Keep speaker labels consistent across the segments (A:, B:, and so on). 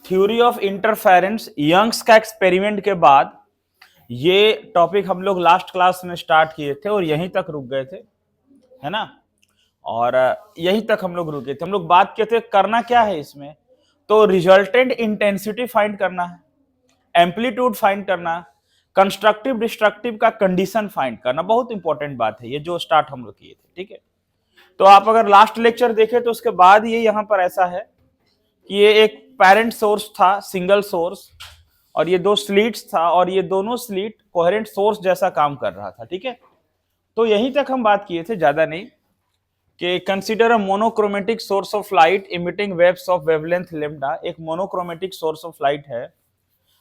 A: Theory of interference, Young's का experiment के बाद ये टॉपिक हम लोग लास्ट क्लास में स्टार्ट किए थे और यहीं तक रुक गए थे, है ना। और यहीं तक हम लोग रुके थे। हम लोग बात किए थे करना क्या है इसमें, तो रिजल्टेंट इंटेंसिटी फाइंड करना है, एम्पलीट्यूड फाइंड करना, कंस्ट्रक्टिव डिस्ट्रक्टिव का कंडीशन फाइंड करना। बहुत इंपॉर्टेंट बात है ये जो स्टार्ट हम लोग किए थे, ठीक है। तो आप अगर लास्ट लेक्चर देखें तो उसके बाद ये यहां पर ऐसा है कि ये एक पेरेंट सोर्स था, सिंगल सोर्स, और ये दो स्लीट्स था और ये दोनों स्लीट कोहेरेंट सोर्स जैसा काम कर रहा था, ठीक है। तो यहीं तक हम बात किए थे, ज्यादा नहीं, कि consider a monochromatic source of light emitting waves of wavelength lambda. एक मोनोक्रोमेटिक सोर्स ऑफ लाइट है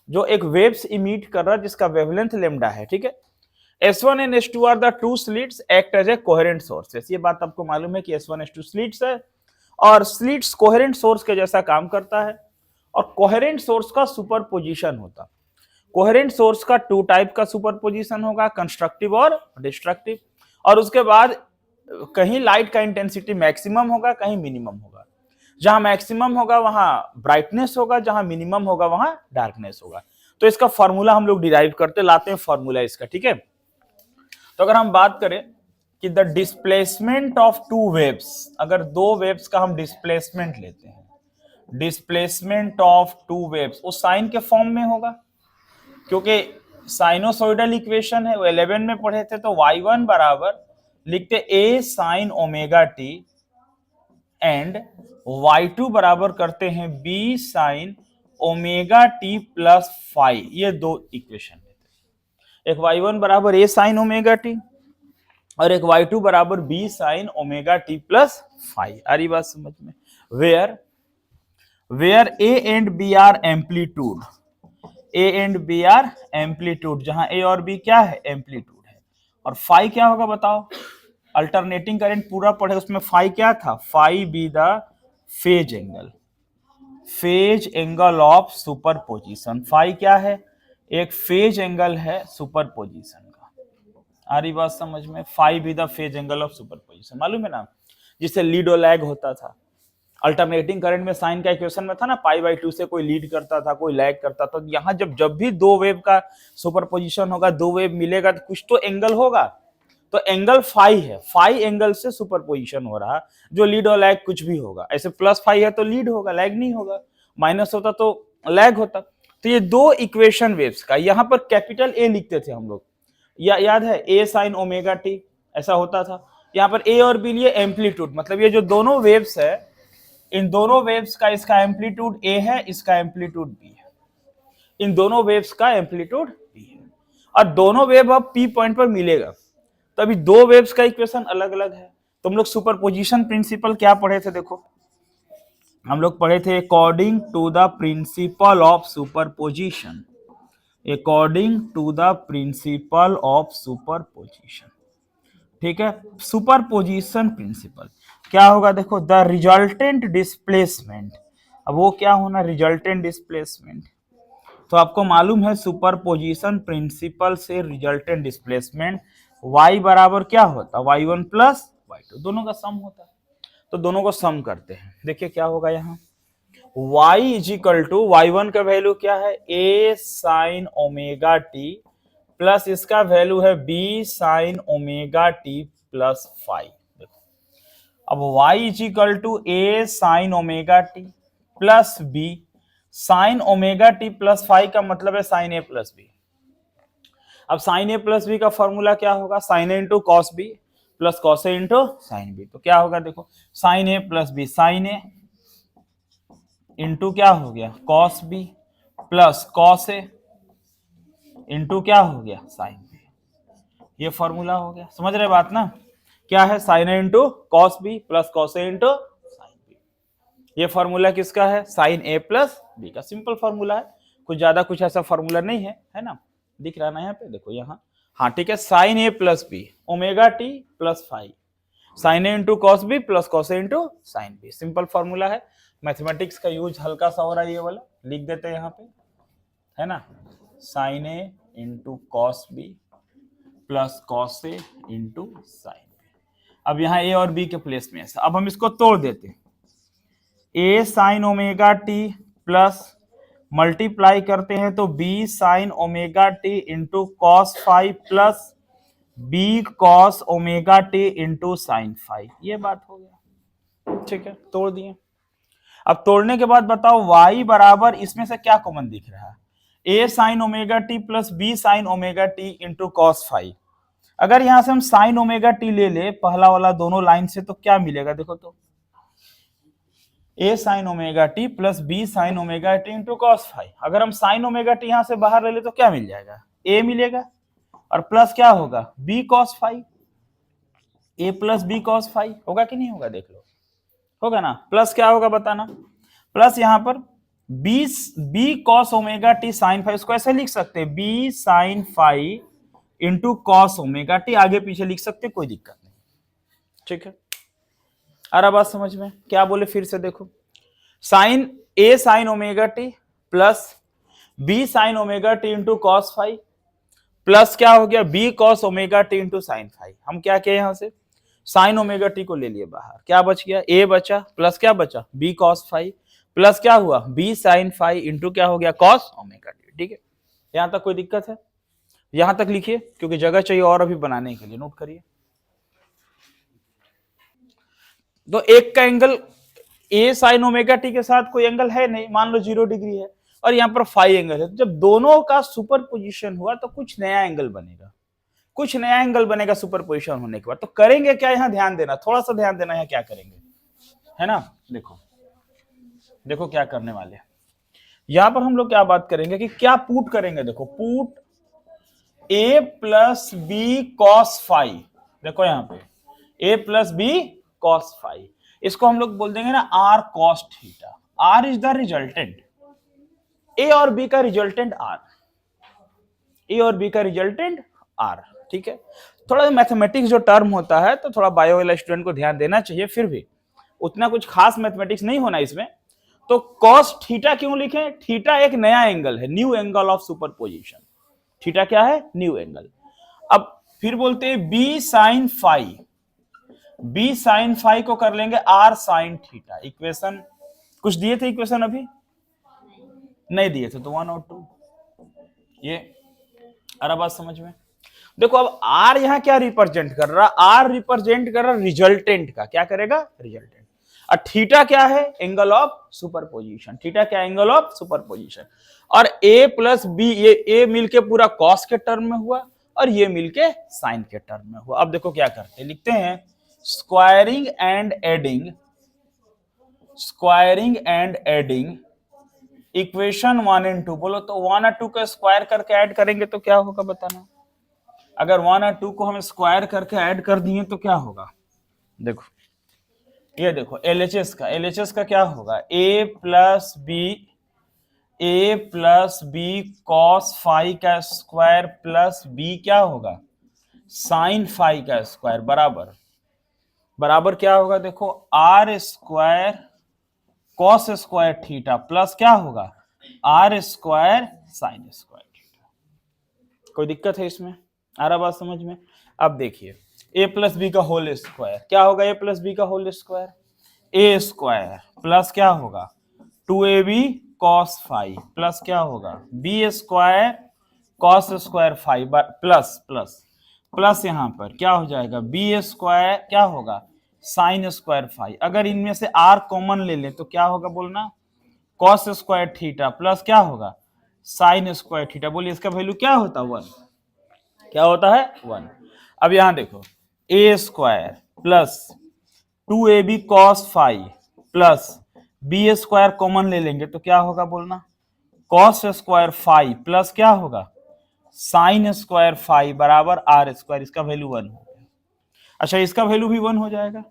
A: जो एक वेव्स इमिट कर रहा है जिसका वेवलेंथ लैम्डा है, ठीक है। S1 and S2 are the two slits act as a coherent sources. ये बात आपको मालूम है कि S1 S2 स्लिट्स है और स्लिट्स कोहेरेंट सोर्स के जैसा काम करता है और कोहेरेंट सोर्स का सुपरपोजिशन होता। कोहेरेंट सोर्स का टू टाइप का सुपरपोजिशन होगा, कंस्ट्रक्टिव और डिस्ट्रक्टिव। और उसके बाद कहीं लाइट का इंटेंसिटी मैक्सिमम होगा, कहीं मिनिमम होगा। जहां मैक्सिमम होगा वहां ब्राइटनेस होगा, जहां मिनिमम होगा वहां डार्कनेस होगा। तो इसका फॉर्मूला हम लोग डिराइव करते लाते हैं, फॉर्मूला इसका, ठीक है। तो अगर हम बात करें कि the displacement of two waves, अगर दो वेव्स का हम डिस्प्लेसमेंट लेते हैं, डिस्प्लेसमेंट ऑफ टू वेव्स वो साइन के फॉर्म में होगा, क्योंकि साइनोसॉइडल इक्वेशन है वो 11 में पढ़े थे। तो y1 बराबर लिखते a sine omega T and y2 बराबर करते हैं b sine omega T plus five. ये दो इक्वेशन है, एक y1 बराबर a साइन ओमेगा टी और एक y2 बराबर b sine omega T plus five. आ रही बात समझ में? Where a and b are amplitude, a and b are amplitude, जहां a और b क्या है? एम्पलीट्यूड है। और फाई क्या होगा बताओ? अल्टरनेटिंग करंट पूरा पढ़े, उसमें फाई क्या था? Phi be the phase angle, phase angle of superposition. Phi क्या है? एक फेज एंगल है सुपरपोजिशन का। आ रही बात समझ में? Phi be the phase angle of superposition, मालूम है ना, जिससे लीड और लैग होता था। अल्टरनेटिंग करंट में साइन का इक्वेशन में था ना, पाई बाई 2 से कोई लीड करता था, कोई लैग करता था। यहां जब भी दो वेव का सुपरपोजिशन होगा, दो वेव मिलेगा, तो कुछ तो एंगल होगा। तो एंगल फाई है, फाई एंगल से सुपरपोजिशन हो रहा, जो लीड और लैग कुछ भी होगा। ऐसे प्लस फाई है तो लीड होगा, लैग नहीं होगा। माइनस होता तो लैग होता। तो ये दो इक्वेशन वेव्स का, यहां पर कैपिटल ए लिखते थे हम लोग, याद है? ए साइन ओमेगा टी ऐसा होता था। यहाँ पर ए और बी लिए एम्पलीट्यूड, मतलब ये जो दोनों वेव्स है, इन दोनों वेव्स का इसका एम्पलीट्यूड ए है, इसका एम्पलीट्यूड बी है। इन दोनों वेव्स का एम्पलीट्यूड बी है और दोनों वेव अब पी पॉइंट पर मिलेगा। तो अभी दो वेव्स का इक्वेशन अलग अलग है। तुम लोग सुपरपोजिशन प्रिंसिपल क्या पढ़े थे? देखो, हम लोग पढ़े थे according to the principle of superposition, according to the principle of superposition, ठीक है। सुपरपोजिशन प्रिंसिपल क्या होगा? देखो, द रिजल्टेंट डिस्प्लेसमेंट। अब वो क्या होना? Resultant displacement. तो आपको मालूम है सुपरपोजिशन प्रिंसिपल से रिजल्टेंट डिस्प्लेसमेंट y बराबर क्या होता? y1 प्लस y2, दोनों का सम होता है। तो दोनों को सम करते हैं, देखिए क्या होगा यहाँ। y is equal to y1 का वैल्यू क्या है? a sine omega T plus इसका वैल्यू है b sine omega T plus five. देखो, अब y is equal to a sine omega T plus b sine omega T plus five का मतलब है साइन ए प्लस बी। अब sine A plus B का formula क्या होगा? Sine A into cos B plus cos A into sine B. तो क्या होगा? देखो, sine A plus B, sign A into क्या हो गया? Cos B plus cos A into क्या हो गया? Sign B. ये फॉर्मूला हो गया, समझ रहे बात ना? क्या है? Sine A into cos B plus cos A into sine B. ये फॉर्मूला किसका है? साइन ए प्लस बी का। सिंपल फॉर्मूला है, कुछ ज्यादा कुछ ऐसा फॉर्मूला नहीं है, है ना? दिख रहा ना यहाँ पे? देखो यहाँ, हाँ ठीक है। Sine A plus B omega T plus five, sine A into cos B plus cos A into sine B. Simple formula है। मैथमेटिक्स का यूज हल्का सा हो रहा है, ये वाला लिख देते हैं यहाँ पे, है ना? Sine A into cos B plus cos A into sine B. अब यहाँ ए और बी के प्लेस में ऐसा, अब हम इसको तोड़ देते हैं। A sine omega T plus multiply करते हैं तो B sine omega T into cos five plus B cos omega T into sine five, ये बात हो गया। ठीक है, तोड़ दिए। अब तोड़ने के बाद बताओ y बराबर इसमें से क्या कॉमन दिख रहा है, a sine omega T plus B sine omega T into cos phi. अगर यहां से हम साइन ओमेगा टी ले ले पहला वाला दोनों लाइन से तो क्या मिलेगा, देखो तो a sine omega T plus B sine omega T into cos phi. अगर हम साइन ओमेगा टी यहां से बाहर ले ले तो क्या मिल जाएगा, a मिलेगा और प्लस क्या होगा b cos phi, a plus B cos phi होगा कि नहीं होगा, देख लो होगा ना। प्लस क्या होगा बताना, प्लस यहां पर B cos omega T sine phi, इसको ऐसे लिख सकते हैं B sine phi into cos omega T, आगे पीछे लिख सकते कोई दिक्कत नहीं। ठीक है, आ रहा बात समझ में, क्या बोले फिर से देखो, sine A sine omega T plus B sine omega T into cos five plus क्या हो गया B cos omega T into sine five. हम क्या किए यहां से साइन ओमेगा टी को ले लिए बाहर, क्या बच गया ए बचा प्लस क्या बचा बी कॉस फाइव प्लस क्या हुआ बी साइन फाइव इंटू क्या हो गया कॉस ओमेगा टी। ठीक है, यहां तक कोई दिक्कत है, यहां तक लिखिए क्योंकि जगह चाहिए और अभी बनाने के लिए, नोट करिए। तो एक का angle A sine omega T के साथ कोई एंगल है नहीं, मान लो 0 डिग्री है, और यहाँ पर फाइव एंगल है, तो जब दोनों का सुपर पोजिशन हुआ तो कुछ नया एंगल बनेगा, कुछ नया एंगल बनेगा सुपर पोजिशन होने के बाद। तो करेंगे क्या, यहाँ ध्यान देना, थोड़ा सा ध्यान देना, यहाँ क्या करेंगे है ना, देखो देखो क्या करने वाले हैं। यहां पर हम लोग क्या बात करेंगे कि क्या पुट करेंगे, देखो put a plus B cos phi, देखो यहाँ पे a plus B cos phi, इसको हम लोग बोल देंगे ना r cos थीटा। r is the resultant, a और b का रिजल्टेंट r, a और b का रिजल्टेंट r। ठीक है, थोड़ा मैथमेटिक्स जो टर्म होता है तो थोड़ा बायो वाला स्टूडेंट को ध्यान देना चाहिए, फिर भी उतना कुछ खास मैथमेटिक्स नहीं होना इसमें। तो cos थीटा क्यों लिखें, थीटा एक नया एंगल है, new angle of superposition, theta क्या है न्यू एंगल। अब फिर बोलते हैं B sine phi, B sine phi को कर लेंगे आर साइन थीटा। इक्वेशन कुछ दिए थे, इक्वेशन अभी नहीं दिए थे, तो 1 और 2, ये अरे बात समझ में। देखो अब आर यहां क्या रिप्रेजेंट कर रहा, आर रिप्रेजेंट कर रहा रिजल्टेंट का, क्या करेगा रिजल्टेंट। और थीटा क्या है एंगल ऑफ सुपरपोजिशन, थीटा क्या एंगल ऑफ सुपरपोजिशन। और a प्लस बी, ये a मिलके पूरा कॉस के टर्म में हुआ और ये मिलके साइन के टर्म में हुआ। अब देखो क्या करते हैं, लिखते हैं squaring and adding, squaring and adding equation 1 and 2। बोलो तो 1 और 2 का स्क्वायर करके ऐड करेंगे तो क्या होगा बताना। अगर 1 और 2 को हम स्क्वायर करके ऐड कर दिए तो क्या होगा, देखो ये देखो LHS का क्या होगा a plus B cos phi का स्क्वायर प्लस b क्या होगा साइन फाइव का स्क्वायर बराबर बराबर क्या होगा, देखो r square cos square theta plus क्या होगा r square sine square theta. कोई दिक्कत है इसमें, आ रहा बात समझ में। अब देखिए a प्लस बी का होल स्क्वायर क्या होगा, a प्लस बी का whole square a square plus क्या होगा 2ab cos फाइव प्लस क्या होगा b square cos square phi plus plus plus यहां पर क्या हो जाएगा b स्क्वायर क्या होगा साइन स्क्वायर फाइव। अगर इनमें से r कॉमन ले लें तो क्या होगा बोलना cos स्क्वायर थीटा प्लस क्या होगा साइन स्क्वायर थीटा। बोलिए इसका वैल्यू क्या होता है 1, क्या होता है 1। अब यहां देखो a square plus 2ab cos phi plus B square common ले लेंगे तो क्या होगा बोलना cos स्क्वायर फाइव प्लस क्या होगा साइन स्क्वायर फाइव बराबर आर स्क्वायर, इसका वैल्यू 1 हो गया। अच्छा इसका वैल्यू भी 1 हो जाएगा,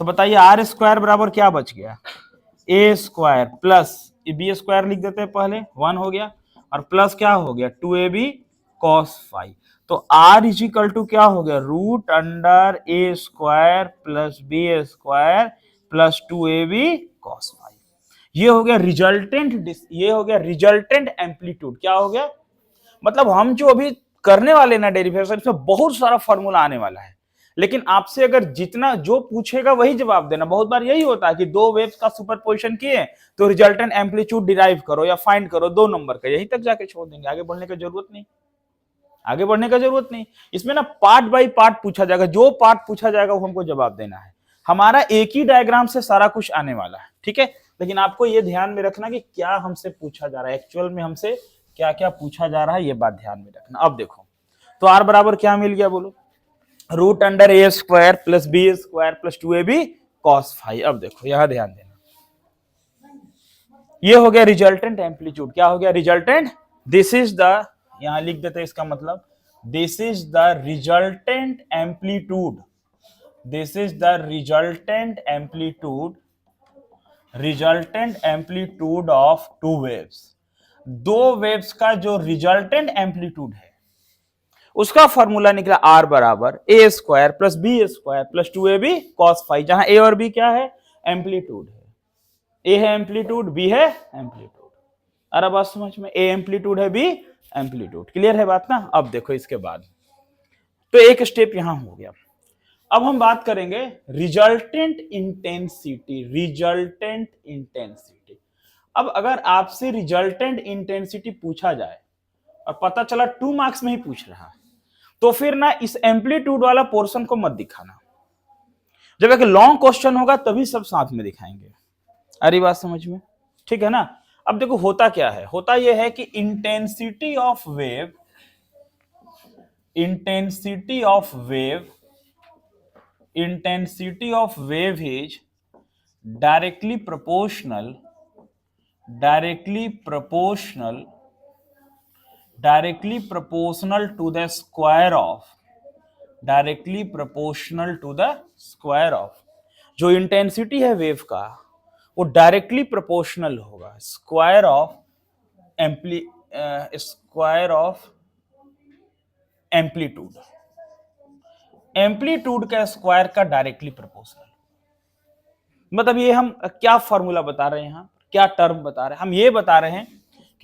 A: तो बताइए आर स्क्वायर बराबर क्या बच गया A square plus B square लिख देते हैं पहले 1 हो गया और प्लस क्या हो गया 2ab cos फाइव। तो r इज इक्वल टू क्या हो गया root under A square plus B square plus 2ab cos five. ये हो गया रिजल्टेंट, ये हो गया रिजल्टेंट एम्पलीट्यूड। क्या हो गया मतलब हम जो अभी करने वाले ना डेरिवेशन, इसमें बहुत सारा फॉर्मूला आने वाला है। लेकिन आपसे अगर जितना जो पूछेगा वही जवाब देना। बहुत बार यही होता है कि दो वेव्स का सुपरपोजिशन किए तो रिजल्टेंट एम्पलीट्यूड डिराइव करो या फाइंड करो 2 नंबर का, यही तक जाके छोड़ देंगे, आगे बढ़ने की जरूरत नहीं, आगे बढ़ने का जरूरत नहीं। इसमें ना पार्ट बाय पार्ट पूछा जाएगा, जो पार्ट पूछा जाएगा वो हमको जवाब देना है। हमारा एक ही डायग्राम से सारा कुछ आने वाला है, ठीक है। लेकिन आपको ये ध्यान में रखना कि क्या हमसे पूछा जा रहा है, एक्चुअल में हमसे क्या क्या पूछा जा रहा है, ये बात ध्यान में रखना। अब देखो तो r बराबर क्या मिल गया बोलो, root under A square plus B square plus 2ab cos phi. अब देखो यहां ध्यान देना, ये हो गया रिजल्टेंट एम्पलीट्यूड। क्या हो गया रिजल्टेंट, दिस इज द, यहां लिख देते हैं इसका मतलब, this is the resultant amplitude, this is the resultant amplitude, resultant amplitude of two waves. दो वेव्स का जो रिजल्टेंट एम्पलीट्यूड है उसका फॉर्मूला निकला r बराबर A square plus B square plus 2ab cos phi, जहां a और b क्या है, एम्पलीट्यूड है। a है एम्पलीट्यूड, b है एम्पलीट्यूड। अरे बात समझ में, a एम्पलीट्यूड है, b एम्पलीट्यूड, क्लियर है बात ना। अब देखो इसके बाद तो एक स्टेप यहां हो गया। अब हम बात करेंगे रिजल्टेंट इंटेंसिटी, रिजल्टेंट इंटेंसिटी। अब अगर आपसे रिजल्टेंट इंटेंसिटी पूछा जाए और पता चला 2 मार्क्स में ही पूछ रहा है, तो फिर ना इस एम्पलीट्यूड वाला पोर्शन को मत दिखाना। जब एक लॉन्ग क्वेश्चन होगा तभी सब साथ में दिखाएंगे। अरे बात समझ में, ठीक है ना। अब देखो होता क्या है, होता यह है कि intensity of wave, intensity of wave, intensity of wave is directly proportional, directly proportional, directly proportional to the square of, directly proportional to the square of, जो इंटेंसिटी है वेव का वो डायरेक्टली प्रोपोर्शनल होगा square of square of amplitude, amplitude का square का directly proportional. मतलब ये हम क्या फॉर्मूला बता रहे हैं, यहां क्या टर्म बता रहे हैं, हम ये बता रहे हैं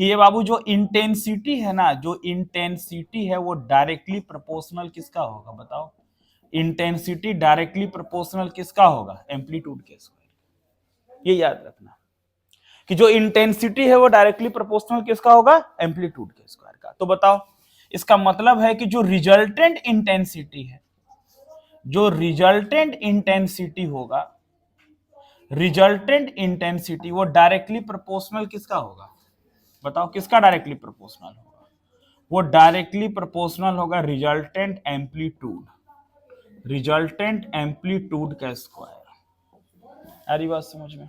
A: कि ये बाबू जो इंटेंसिटी है ना, जो इंटेंसिटी है वो डायरेक्टली प्रोपोर्शनल किसका होगा बताओ, इंटेंसिटी डायरेक्टली प्रोपोर्शनल किसका होगा, एम्पलीट्यूड के स्क्वायर। ये याद रखना कि जो इंटेंसिटी है वो डायरेक्टली प्रोपोर्शनल किसका होगा, एम्पलीट्यूड के स्क्वायर का। तो बताओ इसका मतलब है कि जो रिजल्टेंट इंटेंसिटी है, जो रिजल्टेंट इंटेंसिटी होगा, रिजल्टेंट इंटेंसिटी वो डायरेक्टली प्रोपोर्शनल किसका होगा बताओ, किसका डायरेक्टली प्रोपोर्शनल होगा, वो डायरेक्टली प्रोपोर्शनल होगा रिजल्टेंट एम्पलीट्यूड, रिजल्टेंट एम्पलीट्यूड का स्क्वायर। आ रही बात समझ में,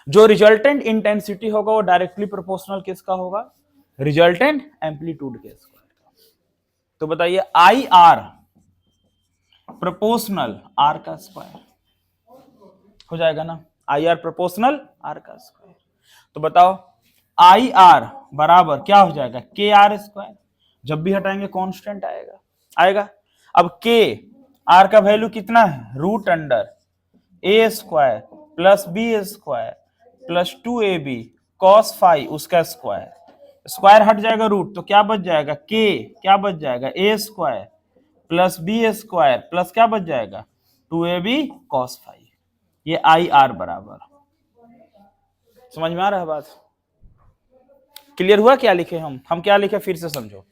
A: जो रिजल्टेंट इंटेंसिटी होगा वो डायरेक्टली प्रोपोर्शनल किसका होगा, रिजल्टेंट एम्पलीट्यूड के स्क्वायर का। तो बताइए आई आर प्रोपोर्शनल आर का स्क्वायर हो जाएगा ना, आई आर प्रोपोर्शनल आर का स्क्वायर। तो बताओ आई आर बराबर क्या हो जाएगा, के आर स्क्वायर, जब भी हटाएंगे कांस्टेंट आएगा, आएगा। अब के आर का वैल्यू कितना है, root under A square plus B square plus 2ab cos phi उसका स्क्वायर, स्क्वायर हट जाएगा रूट तो क्या बच जाएगा, के क्या बच जाएगा, A square plus B square plus क्या बच जाएगा 2ab cos फाई। ये आई आर बराबर, समझ में आ रहा है बात, क्लियर हुआ। क्या लिखे हम क्या लिखे फिर से समझो,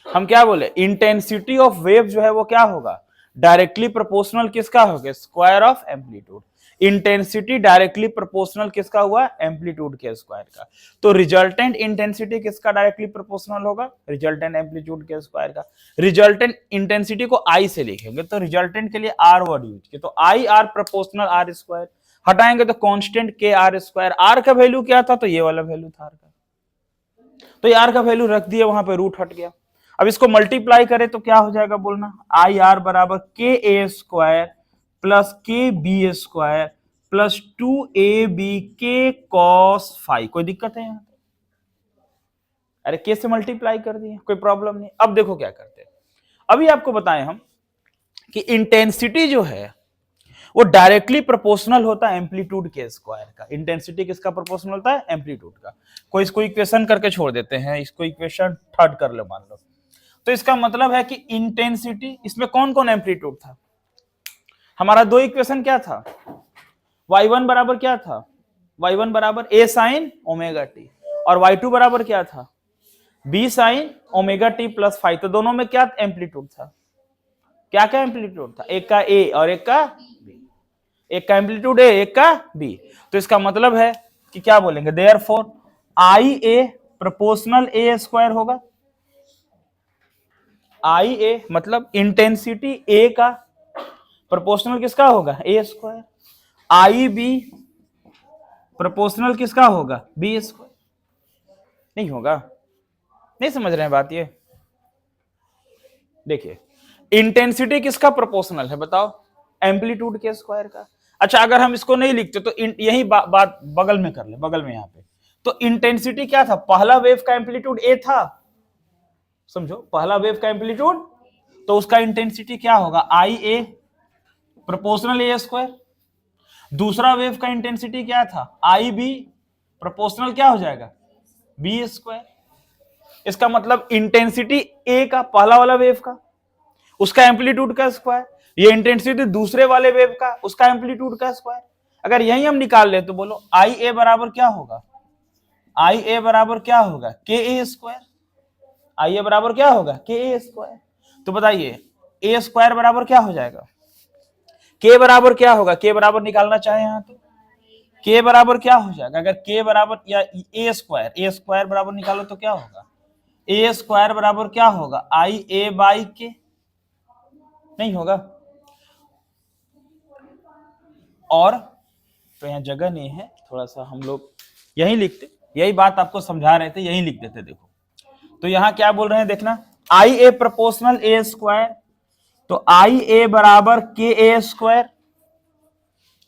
A: हम क्या बोले, इंटेंसिटी ऑफ वेव जो है वो क्या होगा, डायरेक्टली प्रोपोर्शनल किसका होगा, square of amplitude. Intensity directly proportional किसका हुआ, एम्पलीट्यूड के स्क्वायर का। तो रिजल्टेंट इंटेंसिटी किसका डायरेक्टली प्रोपोर्शनल होगा, रिजल्टेंट एम्पलीट्यूड के स्क्वायर का। रिजल्टेंट इंटेंसिटी को आई से लिखेंगे तो रिजल्टेंट के लिए आर वर्ड यूज किया, तो I R proportional R square, हटाएंगे तो कांस्टेंट के आर स्क्वायर। आर का वैल्यू क्या था, तो ये वाला वैल्यू था आर का, तो ये आर का वैल्यू रख दिया वहां पे, रूट हट गया। अब इसको मल्टीप्लाई करें तो क्या हो जाएगा बोलना, आई आर बराबर के A square plus K B square plus 2ab के कॉस फाई। कोई दिक्कत है यहाँ, अरे के से मल्टीप्लाई कर दिए, कोई प्रॉब्लम नहीं। अब देखो क्या करते हैं, अभी आपको बताएं हम कि इंटेंसिटी जो है वो डायरेक्टली प्रोपोर्शनल होता है एम्पलीट्यूड के स्क्वायर का। इंटेंसिटी किसका प्रोपोर्शनल होता है, एम्पलीट्यूड का। कोई इसको इक्वेशन करके छोड़ देते हैं, इसको इक्वेशन थर्ड कर लो मान लो, तो इसका मतलब है कि इंटेंसिटी, इसमें कौन कौन एम्पलीट्यूड था? हमारा दो इक्वेशन क्या था? y1 बराबर क्या था? y1 बराबर a साइन ओमेगा टी, और y2 बराबर क्या था? b sine omega T plus five. तो दोनों में क्या एम्पलीट्यूड था? क्या क्या एम्पलीट्यूड था? एक का a और एक का b। एक का एम्पलीट्यूड a, एक का b। तो इसका मतलब है कि क्या बोलेंगे? Therefore I A proportional A square होगा। आई ए मतलब इंटेंसिटी ए का प्रोपोर्शनल किसका होगा? A square. I B proportional किसका होगा? B square. नहीं होगा? नहीं समझ रहे हैं बात? ये देखिए, इंटेंसिटी किसका प्रोपोर्शनल है बताओ? एम्पलीट्यूड के स्क्वायर का। अच्छा, अगर हम इसको नहीं लिखते तो यही बात बगल में कर ले, बगल में यहाँ पे। तो इंटेंसिटी क्या था? पहला वेव का एम्पलीट्यूड ए था, समझो, पहला वेव का एम्पलीट्यूड, तो उसका इंटेंसिटी क्या होगा? I A proportional A square. दूसरा वेव का इंटेंसिटी क्या था? आई बी प्रोपोर्शनल क्या हो जाएगा? B square. इसका मतलब इंटेंसिटी ए का पहला वाला वेव का, उसका एम्पलीट्यूड का स्क्वायर, ये इंटेंसिटी दूसरे वाले वेव का, उसका एम्पलीट्यूड का स्क्वायर। अगर यही हम निकाल ले तो बोलो आई ए बराबर क्या होगा? आई ए बराबर क्या होगा? के ए स्क्वायर। आई ए बराबर क्या होगा? के ए स्क्वायर। तो बताइए ए स्क्वायर बराबर क्या हो जाएगा? के बराबर क्या होगा? के बराबर निकालना चाहे यहां तो के बराबर क्या हो जाएगा? अगर के बराबर या ए स्क्वायर बराबर निकालो तो क्या होगा? ए स्क्वायर बराबर क्या होगा? आई ए बाई के। नहीं होगा? और तो यहाँ जगह नहीं है, थोड़ा सा हम लोग यही लिखते, यही बात आपको समझा रहे थे, यही लिख देते। देखो तो यहाँ क्या बोल रहे हैं देखना, आई ए प्रोपोर्शनल ए स्क्वायर, तो आई ए बराबर के ए स्क्वायर।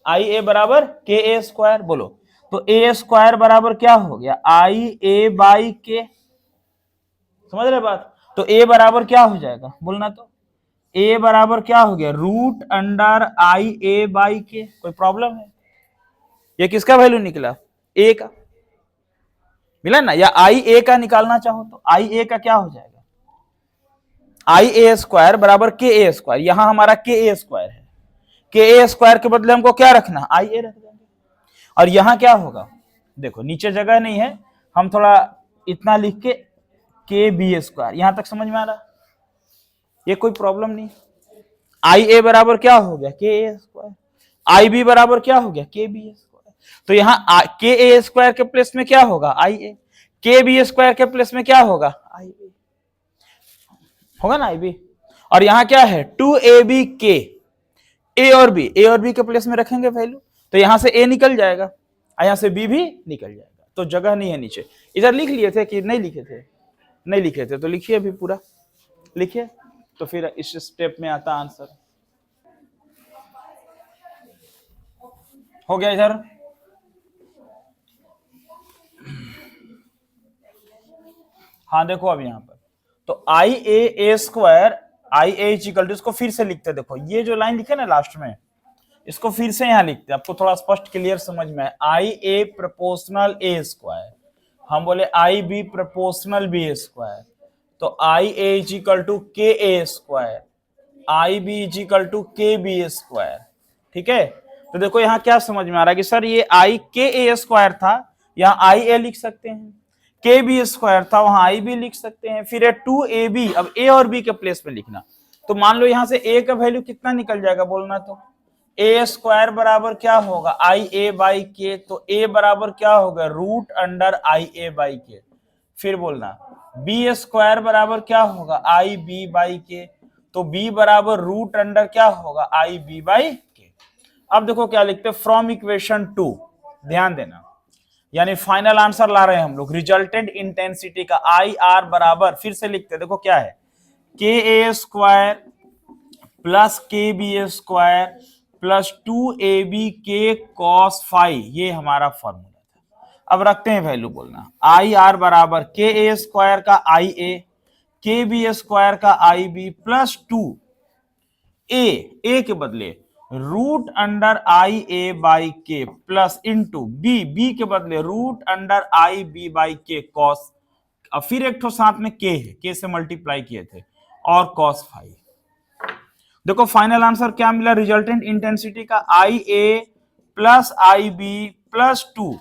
A: आई ए बराबर के ए स्क्वायर, बोलो तो ए स्क्वायर बराबर क्या हो गया? आई ए बाई के। समझ रहे बात? तो ए बराबर क्या हो जाएगा बोलना तो? ए बराबर क्या हो गया? Root under I A by K. कोई प्रॉब्लम है? ये किसका वैल्यू निकला? ए का मिला ना? या आई ए का निकालना चाहो तो आई ए का क्या हो जाएगा? आई ए स्क्वायर बराबर के ए स्क्वायर। यहां हमारा के ए स्क्वायर है, के ए स्क्वायर के बदले हमको क्या रखना? आई ए रख देंगे। और यहां क्या होगा? देखो नीचे जगह नहीं है, हम थोड़ा इतना लिख के बी स्क्वायर। यहां तक समझ में आ रहा? ये कोई प्रॉब्लम नहीं। आई ए बराबर क्या हो गया? के ए स्क्वायर। आई बी बराबर क्या हो गया? के बी स्क्वायर। तो यहाँ के ए स्क्वायर के प्लेस में क्या होगा? आई ए। के बी स्क्वायर के प्लेस में क्या होगा? आई बी होगा ना? आई बी। और यहाँ क्या है? टू ए बी के। ए और बी के प्लेस में रखेंगे वैल्यू, तो यहां से ए निकल जाएगा, यहां से बी भी निकल जाएगा। तो जगह नहीं है नीचे। इधर लिख लिए थे कि नहीं लिखे थे? नहीं लिखे थे तो लिखिए, अभी पूरा लिखिए, तो फिर इस स्टेप में आता आंसर। हो गया इधर? हाँ देखो अब यहां पर तो I A square, I A equal to, इसको फिर से लिखते, देखो ये जो लाइन लिखे ना लास्ट में, इसको फिर से यहां लिखते, आपको थोड़ा स्पष्ट क्लियर समझ में आए। आई ए प्रोपोर्शनल ए स्क्वायर, हम बोले I B proportional B square, तो I A equal to K A square, I B equal to K B square. ठीक है? तो देखो यहाँ क्या समझ में आ रहा है कि सर ये आई के ए स्क्वायर था, यहाँ आई ए लिख सकते हैं, के बी स्क्वायर था, वहां आई बी लिख सकते हैं, फिर टू ए बी। अब ए और बी के प्लेस में लिखना, तो मान लो यहां से ए का वैल्यू कितना निकल जाएगा बोलना तो? ए स्क्वायर बराबर क्या होगा? आई ए बाई के। तो ए बराबर क्या होगा? Root under I A by K. फिर बोलना बी स्क्वायर बराबर क्या होगा? आई बी बाई के। तो बी बराबर रूट अंडर क्या होगा? आई बी बाई के। अब देखो क्या लिखते हैं, फ्रॉम इक्वेशन 2, ध्यान देना, यानी फाइनल आंसर ला रहे हैं हम लोग। रिजल्टेंट इंटेंसिटी का आई आर बराबर, फिर से लिखते हैं, देखो क्या है, K A square plus K B square plus two A B K cos five, ये हमारा फॉर्मूला था। अब रखते हैं वैल्यू, बोलना आई आर बराबर के ए स्क्वायर का आई ए, के बी स्क्वायर का I B plus two A के बदले root under I A by K plus into B के बदले root under I B by K cos. अब फिर एक ठो साथ में के है, के से मल्टीप्लाई किए थे, और cos फाई। देखो फाइनल आंसर क्या मिला रिजल्टेंट इंटेंसिटी का, आई A plus I B plus 2।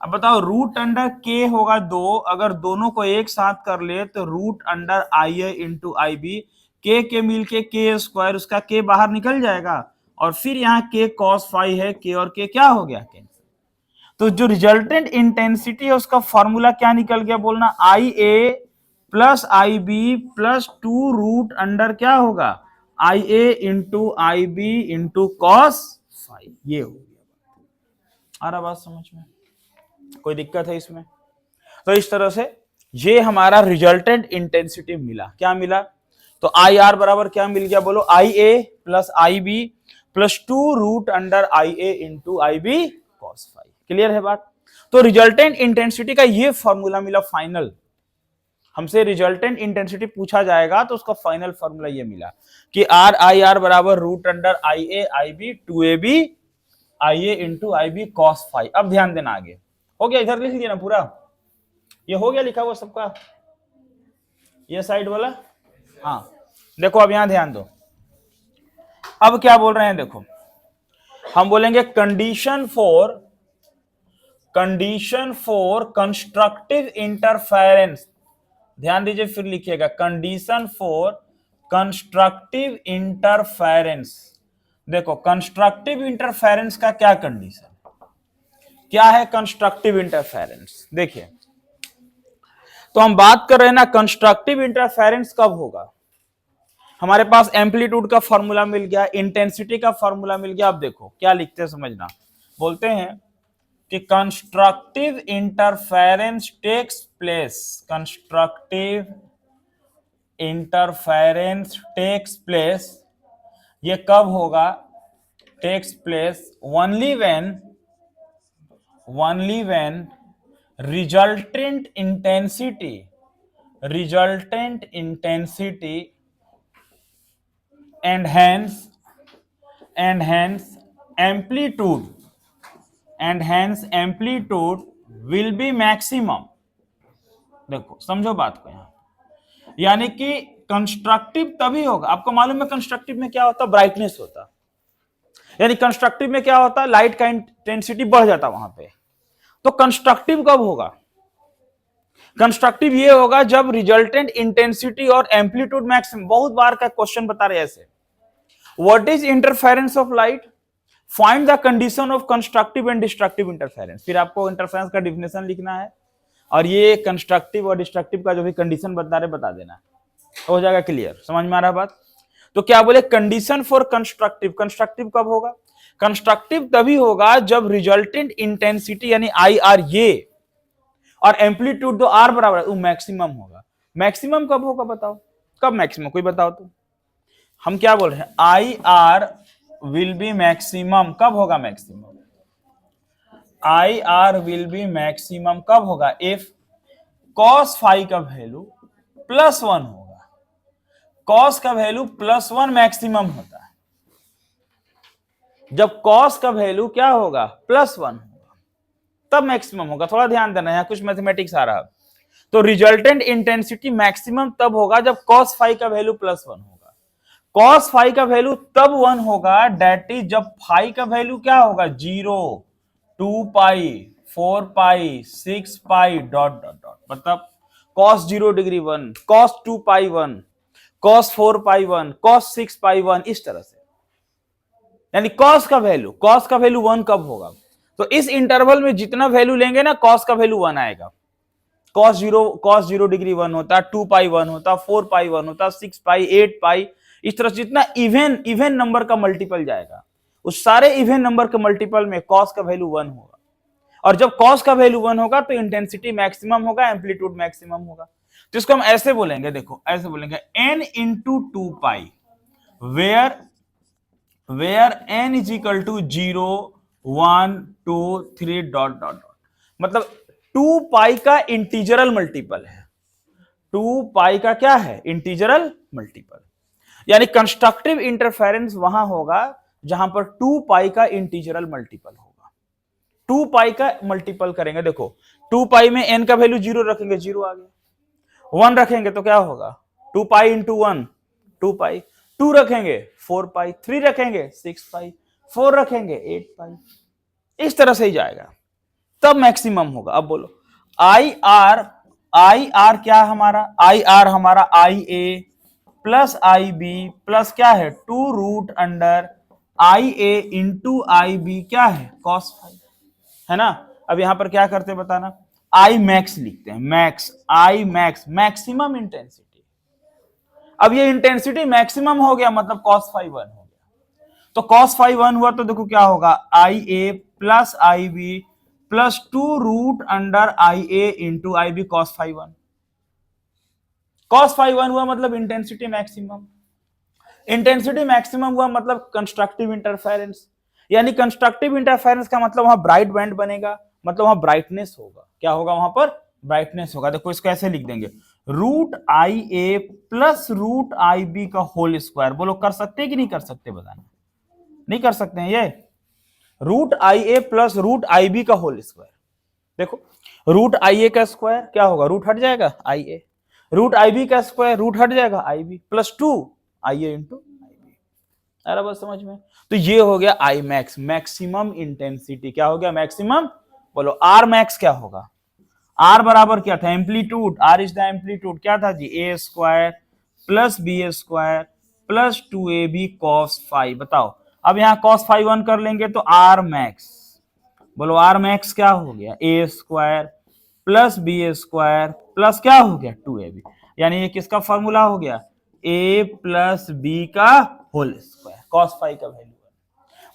A: अब बताओ रूट अंडर के होगा 2, अगर दोनों को एक साथ कर ले तो root under I A into I B, के मिलके के स्क्वायर, उसका के बाहर निकल जाएगा और फिर यहाँ के कॉस फाई है, के और के क्या हो गया कैंसिल। तो जो रिजल्टेंट इंटेंसिटी है उसका फॉर्मूला क्या निकल गया बोलना, आई A plus I B plus 2 root under क्या होगा I A into I B into cos phi. ये हो गया। आ रहा बात समझ में, कोई दिक्कत है इसमें? तो इस तरह से ये हमारा रिजल्टेंट इंटेंसिटी मिला। क्या मिला? तो आई आर बराबर क्या मिल गया बोलो, आई A plus I B plus 2 root under I A into I B cos phi. Clear है बात? तो रिजल्टेंट इंटेंसिटी का ये फॉर्मूला मिला फाइनल। हमसे रिजल्टेंट इंटेंसिटी पूछा जाएगा तो उसका फाइनल फॉर्मूला ये मिला कि आर आई आर बराबर root under I A I B 2ab I A into I B cos phi. अब ध्यान देना आगे हो गया, इधर लिख लिया ना पूरा, ये हो गया लिखा हुआ सबका, ये साइड वाला। हाँ देखो अब यहां ध्यान दो, अब क्या बोल रहे हैं देखो, हम बोलेंगे कंडीशन फॉर कंस्ट्रक्टिव इंटरफेरेंस। ध्यान दीजिए फिर लिखिएगा, कंडीशन फॉर कंस्ट्रक्टिव इंटरफेरेंस। देखो कंस्ट्रक्टिव इंटरफेरेंस का क्या कंडीशन, क्या है कंस्ट्रक्टिव इंटरफेरेंस? देखिए तो हम बात कर रहे हैं ना कंस्ट्रक्टिव इंटरफेरेंस कब होगा, हमारे पास एम्पलीट्यूड का फॉर्मूला मिल गया, इंटेंसिटी का फॉर्मूला मिल गया। अब देखो क्या लिखते हैं समझना, बोलते हैं कि constructive interference takes place, constructive interference takes place, ये कब होगा, takes place only when resultant intensity and hence amplitude will be maximum। देखो समझो बात को यहां, यानी कि कंस्ट्रक्टिव तभी होगा, आपको मालूम है कंस्ट्रक्टिव में क्या होता है, ब्राइटनेस होता, यानी कंस्ट्रक्टिव में क्या होता है, लाइट का इंटेंसिटी बढ़ जाता वहां पे। तो कंस्ट्रक्टिव कब होगा, कंस्ट्रक्टिव ये होगा जब रिजल्टेंट इंटेंसिटी और एम्पलीट्यूड मैक्सिमम। बहुत बार का क्वेश्चन बता रहे ऐसे, what is interference of light, find the condition of constructive and destructive interference. फिर आपको इंटरफेरेंस का डिफिनेशन लिखना है और ये कंस्ट्रक्टिव और डिस्ट्रक्टिव का जो भी कंडीशन बता रहे बता देना, हो जाएगा क्लियर, समझ में आ रहा बात? तो क्या बोले कंडीशन फॉर कंस्ट्रक्टिव, कंस्ट्रक्टिव कब होगा, कंस्ट्रक्टिव तभी होगा जब रिजल्टेंट इंटेंसिटी यानी आई आर ये और एम्पलीट्यूड तो आर बराबर है वो मैक्सिमम होगा। मैक्सिमम कब होगा बताओ, कब मैक्सिमम कोई बताओ तो। हम क्या बोल रहे हैं, I R will be maximum, कब होगा maximum, I R will be maximum कब होगा, इफ कॉस फाई का वैल्यू +1 होगा, कॉस का वैल्यू +1 मैक्सिमम होता है, जब कॉस का वैल्यू क्या होगा +1 होगा तब मैक्सिमम होगा। थोड़ा ध्यान देना यहां कुछ मैथमेटिक्स आ रहा है। तो रिजल्टेंट इंटेंसिटी मैक्सिमम तब होगा जब कॉस फाई का वैल्यू +1 होगा, कॉस फाई का वैल्यू तब 1 होगा डेट इज जब फाई का वैल्यू क्या होगा 0, 2 पाई, 4 पाई, 6 पाई डॉट डॉट डॉट, मतलब cos 0 डिग्री 1, cos 2 पाई 1, cos 4 पाई 1, cos 6 पाई 1, इस तरह से। यानी cos का वैल्यू 1 कब होगा, तो इस इंटरवल में जितना वैल्यू लेंगे ना cos का वैल्यू 1 आएगा। cos 0 डिग्री 1 होता, 2 पाई 1 होता, 4 पाई 1 होता, 6 पाई, 8 पाई, इस तरह से जितना इवन नंबर का मल्टीपल जाएगा उस सारे इवन नंबर के मल्टीपल में cos का वैल्यू 1 होगा, और जब cos का वैल्यू 1 होगा तो इंटेंसिटी मैक्सिमम होगा, एम्पलीट्यूड मैक्सिमम होगा। तो इसको हम ऐसे बोलेंगे, देखो ऐसे बोलेंगे n into 2 pi where n is equal to 0, 1, 2, 3 dot dot dot, मतलब 2 पाई का इंटीजरल मल्टीपल है, 2 पाई का क्या है इंटीजरल मल्टीपल, यानी कंस्ट्रक्टिव इंटरफेरेंस वहां होगा जहां पर 2 पाई का इंटीजरल मल्टीपल होगा। 2 पाई का मल्टीपल करेंगे, देखो 2 पाई में n का वैल्यू 0 रखेंगे 0 आ गया, 1 रखेंगे तो क्या होगा 2 पाई इंटू 1 2 पाई, 2 रखेंगे 4 पाई, 3 रखेंगे 6 पाई, 4 रखेंगे 8 पाई, इस तरह से ही जाएगा, तब मैक्सिमम होगा। अब बोलो आई आर क्या हमारा, आई आर हमारा आई A plus I B plus क्या है 2 root under I A into I B क्या है cos फाइव, है ना। अब यहां पर क्या करते हैं बताना, आई मैक्स लिखते हैं, max I max maximum intensity. अब ये इंटेंसिटी मैक्सिमम हो गया मतलब cos फाइव 1 हो गया, तो cos फाइव 1 हुआ तो देखो क्या होगा I A plus I B plus 2 root under I A into I B cos five 1। cos five 1 हुआ मतलब इंटेंसिटी मैक्सिमम, इंटेंसिटी मैक्सिमम हुआ मतलब कंस्ट्रक्टिव इंटरफेरेंस, यानी कंस्ट्रक्टिव इंटरफेरेंस का मतलब वहां ब्राइट बैंड बनेगा, मतलब वहां ब्राइटनेस होगा, क्या होगा वहां पर ब्राइटनेस होगा। देखो इसको ऐसे लिख देंगे root I A plus root I B का होल स्क्वायर। बोलो कर सकते हैं कि नहीं कर सकते, बताना। नहीं कर सकते हैं ये, root I A plus root I B का होल स्क्वायर। देखो रूट आई ए का स्क्वायर क्या होगा, रूट हट जाएगा I A, root I B का स्क्वायर रूट हट जाएगा I B plus 2 I A into I B. आ रहा बात समझ में। तो ये हो गया आई मैक्स, मैक्सिमम इंटेंसिटी। क्या हो गया मैक्सिमम, बोलो आर मैक्स क्या होगा, आर बराबर क्या था amplitude, R is the amplitude क्या था जी A square plus B square plus 2ab cos five. बताओ अब यहाँ cos फाइव 1 कर लेंगे तो आर मैक्स, बोलो आर मैक्स क्या हो गया A square plus B square plus क्या हो गया 2ab, यानी ये किसका फॉर्मूला हो गया ए प्लस बी का होल स्क्वायर, cos फाइव का वैल्यू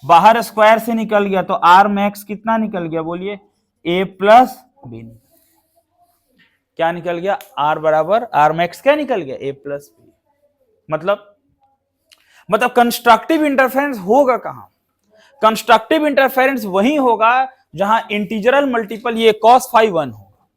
A: बाहर स्क्वायर से निकल गया तो आर मैक्स कितना निकल गया, बोलिए ए प्लस बी, क्या निकल गया आर बराबर आर मैक्स क्या निकल गया ए प्लस बी। मतलब कंस्ट्रक्टिव इंटरफेरेंस होगा कहां, कंस्ट्रक्टिव इंटरफेरेंस वही होगा जहां इंटीजरल मल्टीपल ये cos फाइव 1 होगा,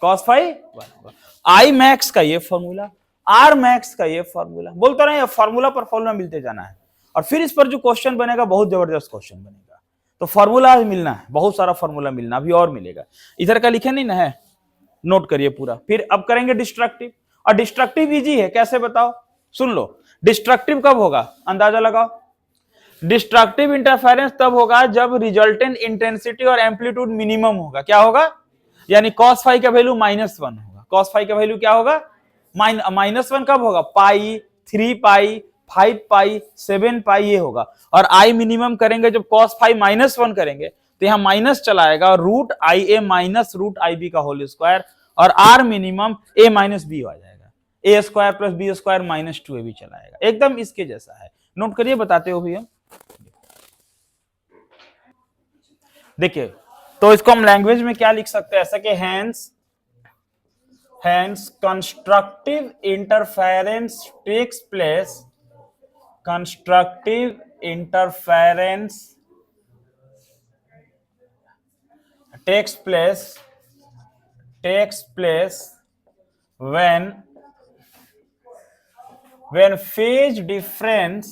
A: cos फाइव 1 होगा। आई मैक्स का ये फॉर्मूला, आर मैक्स का ये फॉर्मूला, बोलता रहे फॉर्मूला पर फॉर्मूला मिलते जाना है, और फिर इस पर जो क्वेश्चन बनेगा बहुत जबरदस्त क्वेश्चन बनेगा। तो फॉर्मूला आज मिलना है, बहुत सारा फॉर्मूला मिलना, अभी और मिलेगा। इधर का लिखे नहीं ना है, नोट करिए पूरा। फिर अब करेंगे डिस्ट्रक्टिव, और डिस्ट्रक्टिव इजी है, कैसे बताओ, सुन लो। डिस्ट्रक्टिव कब होगा, अंदाजा लगाओ। डिस्ट्रक्टिव इंटरफेरेंस तब होगा जब रिजल्टेंट इंटेंसिटी और एम्पलीट्यूड मिनिमम होगा। क्या होगा, यानी cos फाइव का वैल्यू -1 होगा। cos फाइव का वैल्यू क्या होगा, -1 कब होगा, पाई, 3 पाई, 5 पाई, 7 पाई ये होगा। और आई मिनिमम करेंगे जब cos फाइव -1 करेंगे तो यहाँ माइनस चलाएगा, root I A minus root I B का होल स्क्वायर, और R minimum A minus B आ जाएगा, A square plus B square minus 2ab चलाएगा, एकदम इसके जैसा है। नोट करिए, बताते हो भैया। देखिए तो इसको हम लैंग्वेज में क्या लिख सकते हैं, ऐसा कि hence constructive interference takes place, constructive interference takes place when phase difference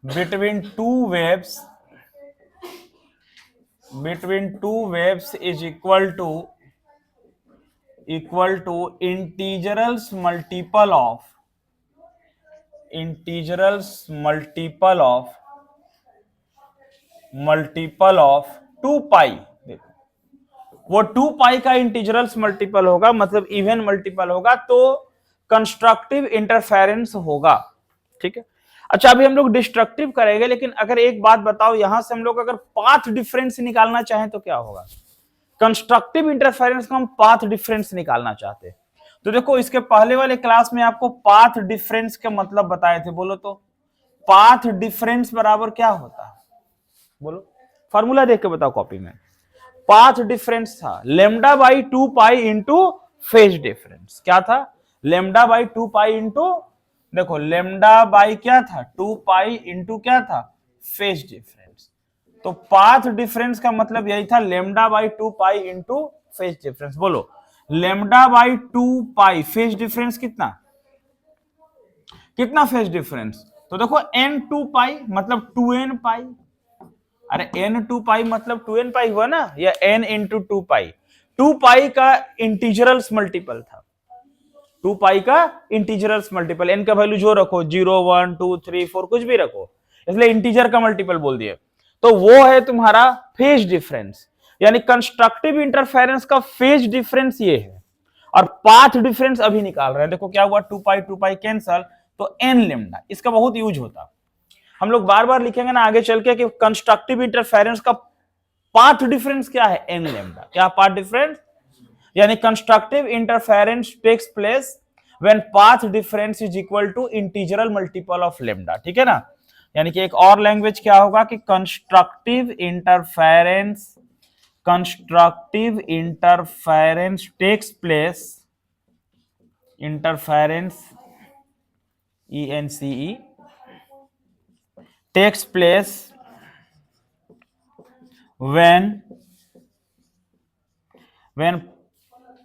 A: between two waves is equal to integrals multiple of 2 पाई। वो 2 पाई का इंटीजरल्स मल्टीपल होगा, मतलब इवन मल्टीपल होगा, तो कंस्ट्रक्टिव इंटरफेरेंस होगा। ठीक है, अच्छा अभी हम लोग डिस्ट्रक्टिव करेंगे, लेकिन अगर एक बात बताओ, यहां से हम लोग अगर पाथ डिफरेंस निकालना चाहें तो क्या होगा, कंस्ट्रक्टिव इंटरफेरेंस का हम पाथ डिफरेंस निकालना चाहते हैं। तो देखो इसके पहले वाले क्लास में आपको पाथ डिफरेंस के मतलब बताए थे, बोलो तो पाथ डिफरेंस बराबर क्या होता है, बोलो फॉर्मूला देख के बताओ कॉपी में। पाथ डिफरेंस था lambda by 2 pi into phase difference. क्या था, लेमडा बाई 2 पाई इंटू, देखो लेमडा बाई क्या था 2 पाई इंटू क्या था फेज डिफरेंस। तो पाथ डिफरेंस का मतलब यही था, lambda by 2 pi into phase difference. बोलो lambda by 2 pi, phase difference कितना फेज डिफरेंस, तो देखो n2 पाई मतलब 2n पाई, अरे n2 पाई मतलब 2n पाई हुआ ना, या n इंटू 2 पाई, टू पाई का इंटीजरल्स मल्टीपल था, टू पाई का इंटीजरल्स मल्टीपल, एन का वैल्यू जो रखो 0 1 2 3 4 कुछ भी रखो, इसलिए इंटीजर का मल्टीपल बोल दिए। तो वो है तुम्हारा फेज डिफरेंस, यानी कंस्ट्रक्टिव इंटरफेरेंस का फेज डिफरेंस ये है। और पाथ डिफरेंस अभी निकाल रहे हैं, देखो क्या हुआ, टू पाई कैंसल, तो एन लेमडा, इसका बहुत यूज होता, हम लोग बार बार लिखेंगे ना आगे चल के कि कंस्ट्रक्टिव इंटरफेरेंस का पाथ डिफरेंस क्या है, एन लेमडा। क्या पाथ डिफरेंस, यानी constructive interference takes place when path difference is equal to integral multiple of lambda, ठीक है ना। यानी कि एक और लैंग्वेज क्या होगा कि constructive interference takes place, interference ENCE takes place when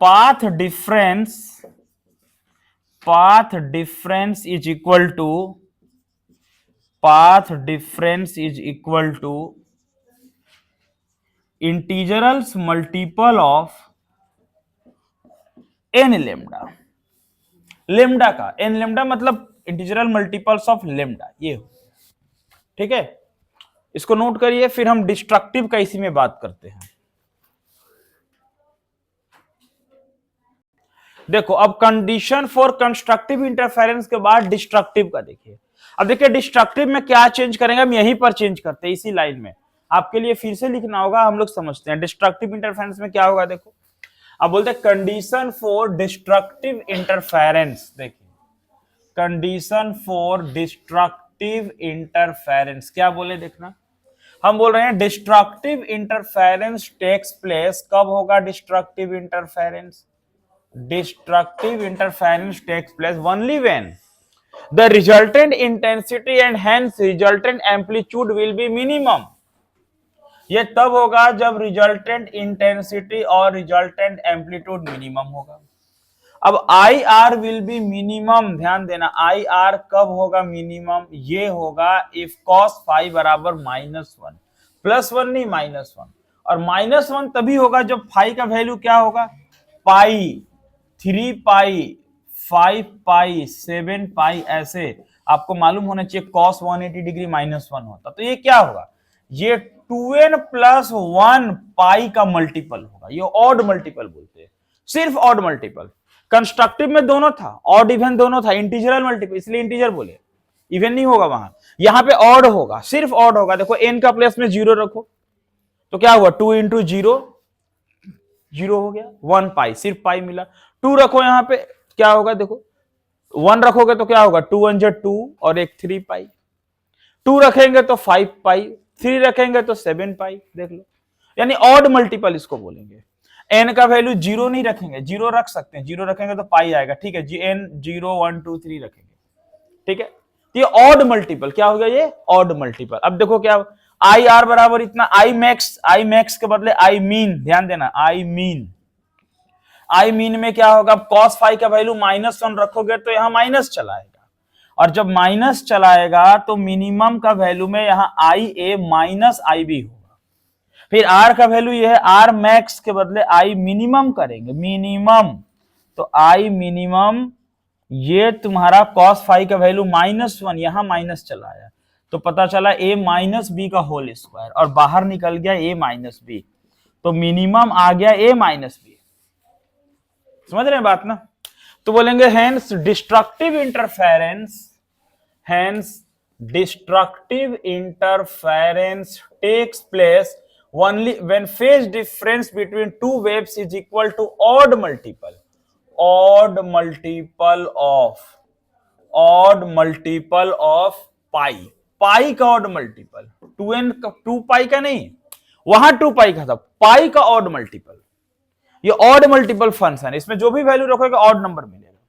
A: path difference is equal to integrals multiple of n lambda, lambda का एन लेमडा मतलब इंटीजरल मल्टीपल्स ऑफ लेमडा, ये हो, ठीक है। इसको नोट करिए, फिर हम डिस्ट्रक्टिव का इसी में बात करते हैं। देखो अब कंडीशन फॉर कंस्ट्रक्टिव इंटरफेरेंस के बाद डिस्ट्रक्टिव का देखिए। अब देखिए डिस्ट्रक्टिव में क्या चेंज करेंगे, हम यहीं पर चेंज करते हैं इसी लाइन में, आपके लिए फिर से लिखना होगा, हम लोग समझते हैं डिस्ट्रक्टिव इंटरफेरेंस में क्या होगा। देखो अब बोलते हैं कंडीशन फॉर डिस्ट्रक्टिव इंटरफेरेंस, देखिए कंडीशन फॉर डिस्ट्रक्टिव इंटरफेरेंस क्या बोले देखना, हम बोल रहे हैं डिस्ट्रक्टिव इंटरफेरेंस टेक्स प्लेस, कब होगा destructive interference, destructive interference takes place only when the resultant intensity and hence resultant amplitude will be minimum। ये तब होगा जब रिजल्टेंट इंटेंसिटी और रिजल्टेंट एम्पलीट्यूड मिनिमम होगा। अब I R will be minimum, ध्यान देना आई आर कब होगा मिनिमम, ये होगा इफ cos फाई बराबर -1, +1 नहीं -1, और -1 तभी होगा जब फाई का वैल्यू क्या होगा, पाई, 3 पाई, 5 पाई, 7 पाई, ऐसे आपको मालूम होना चाहिए cos 180 डिग्री -1 होता, तो ये क्या होगा, ये 2n + 1 पाई का मल्टीपल होगा, ये ऑड मल्टीपल बोलते हैं, सिर्फ ऑड मल्टीपल। कंस्ट्रक्टिव में दोनों था, ऑड इवन दोनों था, इंटीजरल मल्टीपल इसलिए इंटीजर बोले, इवन नहीं होगा वहां, यहां पे ऑड होगा, सिर्फ ऑड होगा। देखो n का प्लेस में 0 रखो तो क्या हुआ, 2 × 0 0 हो गया, 1 पाई, सिर्फ पाई मिला। 2 रखो यहां पे क्या होगा, देखो 1 रखोगे तो क्या होगा, 2 × 2 और एक 3 पाई, 2 रखेंगे तो 5 पाई, 3 रखेंगे तो 7 पाई, देख लो, यानी ऑड मल्टीपल इसको बोलेंगे। n का वैल्यू 0 नहीं रखेंगे, 0 रख सकते हैं, 0 रखेंगे तो पाई आएगा, ठीक है जी, n 0 1 2 3 रखेंगे, ठीक है। ये ऑड मल्टीपल क्या हो गया, ये ऑड मल्टीपल। अब देखो क्या आई आर बराबर इतना, आई मैक्स के बदले आई मीन, ध्यान देना आई मीन में क्या होगा, cos फाई का वैल्यू -1 रखोगे तो यहां माइनस चलाएगा, और जब माइनस चलाएगा तो मिनिमम का वैल्यू में यहां आई ए माइनस आई बी होगा। फिर आर का वैल्यू ये है, आर मैक्स के बदले आई मिनिमम करेंगे, मिनिमम, तो आई मिनिमम ये तुम्हारा cos फाई का वैल्यू -1, यहां माइनस चलाया तो पता चला a - b का होल स्क्वायर, और बाहर निकल गया a - b, तो मिनिमम आ गया a - b। समझ रहे हैं बात ना, तो बोलेंगे hence destructive interference takes place only when phase difference between two waves is equal to odd multiple of पाई का ऑड मल्टीपल, 2 पाई का नहीं, वहां 2 पाई का था, पाई का ऑड मल्टीपल, ये ऑड मल्टीपल फंक्शन, इसमें जो भी वैल्यू रखोगे ऑड नंबर मिलेगा,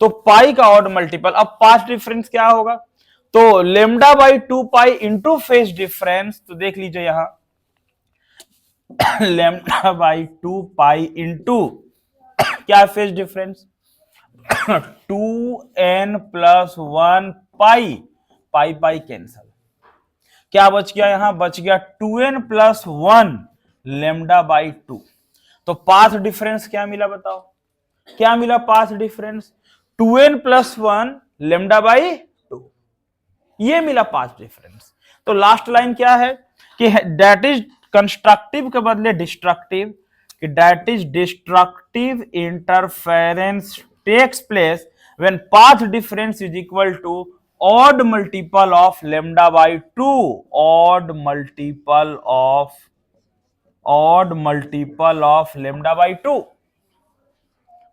A: तो पाई का ऑड मल्टीपल। अब पाथ डिफरेंस क्या होगा, तो lambda by 2 pi into phase difference, तो देख लीजिए यहां लेमडा बाई 2 पाई इंटू क्या फेज डिफरेंस 2n + 1 पाई, पाई पाई कैंसल, क्या बच गया, यहां बच गया 2n + 1 लेमडा बाई 2। तो पाथ डिफरेंस क्या मिला बताओ, क्या मिला path difference, 2n + 1 lambda by 2, ये मिला पाथ डिफरेंस। तो लास्ट लाइन क्या है कि दैट इज कंस्ट्रक्टिव के बदले डिस्ट्रक्टिव, कि that is destructive interference takes place when path difference is equal to odd multiple of lambda by 2, odd multiple of lambda by 2,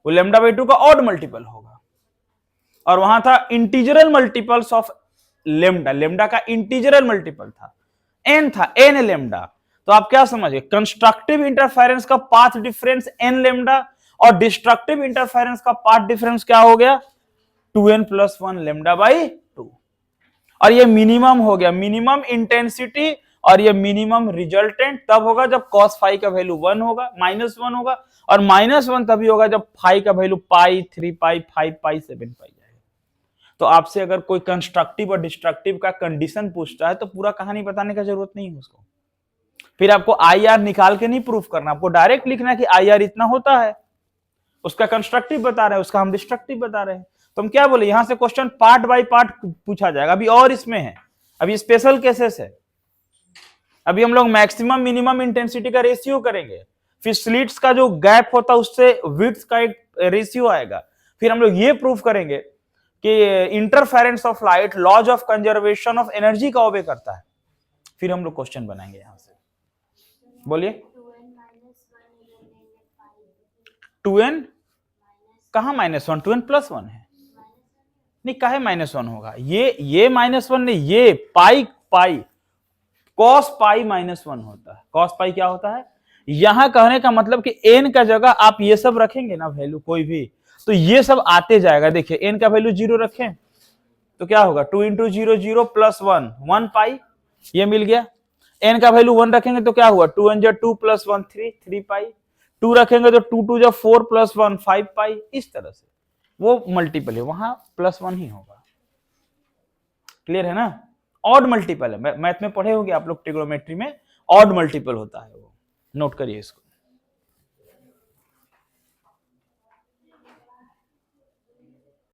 A: वो लेमडा बाई 2 का odd multiple होगा। और वहां था इंटीजरल मल्टीपल्स ऑफ लेमडा, लेमडा का इंटीजरल multiple था, n था, n lambda. तो आप क्या समझे, कंस्ट्रक्टिव इंटरफेरेंस का पाथ डिफरेंस n लेमडा और डिस्ट्रक्टिव इंटरफेरेंस का पाथ डिफरेंस क्या हो गया, 2n + 1 लेमडा बाई 2। और ये मिनिमम हो गया, मिनिमम इंटेंसिटी और ये मिनिमम रिजल्टेंट तब होगा जब cos फाई का वैल्यू 1 होगा, -1 होगा, और -1 तभी होगा जब फाई का वैल्यू पाई, 3 पाई, 5 पाई, 7 पाई जाएगा। तो आपसे अगर कोई कंस्ट्रक्टिव और डिस्ट्रक्टिव का कंडीशन पूछता है तो पूरा कहानी बताने का जरूरत नहीं है उसको, फिर आपको IR निकाल के नहीं प्रूफ करना, आपको डायरेक्ट लिखना है कि IR इतना होता है, उसका कंस्ट्रक्टिव बता रहे हैं, उसका हम डिस्ट्रक्टिव बता रहे हैं। तो हम क्या बोले, यहां से क्वेश्चन पार्ट बाय पार्ट पूछा जाएगा। अभी और इसमें है, अभी स्पेशल केसेस है, अभी हम लोग मैक्सिमम मिनिमम इंटेंसिटी का रेशियो करेंगे, फिर स्लिट्स का जो गैप होता है उससे विड्थ का एक रेशियो आएगा, फिर हम लोग ये प्रूफ करेंगे कि interference of light laws of conservation of energy का ओबे करता है, फिर हम लोग क्वेश्चन बनाएंगे यहां से। बोलिए 2n कहां -1, 2n + 1 है, नहीं काहे -1 होगा, ये -1 नहीं, ये पाई cos पाई -1 होता है। cos पाई क्या होता है, यहां कहने का मतलब कि n का जगह आप ये सब रखेंगे ना वैल्यू कोई भी, तो ये सब आते जाएगा। देखिए n का वैल्यू 0 रखें तो क्या होगा, 2 × 0 0 + 1 1 पाई, ये मिल गया। n का वैल्यू 1 रखेंगे तो क्या हुआ, 2 × 2 + 1 3 पाई, 2 रखेंगे तो 2 × 4 + 1 5 पाई, इस तरह से वो मल्टीपल है, वहां +1 ही होगा। क्लियर है ना, ऑड मल्टीपल है, मैथ में पढ़े होंगे आप लोग, ट्रिग्नोमेट्री में ऑड मल्टीपल होता है वो, नोट करिए इसको।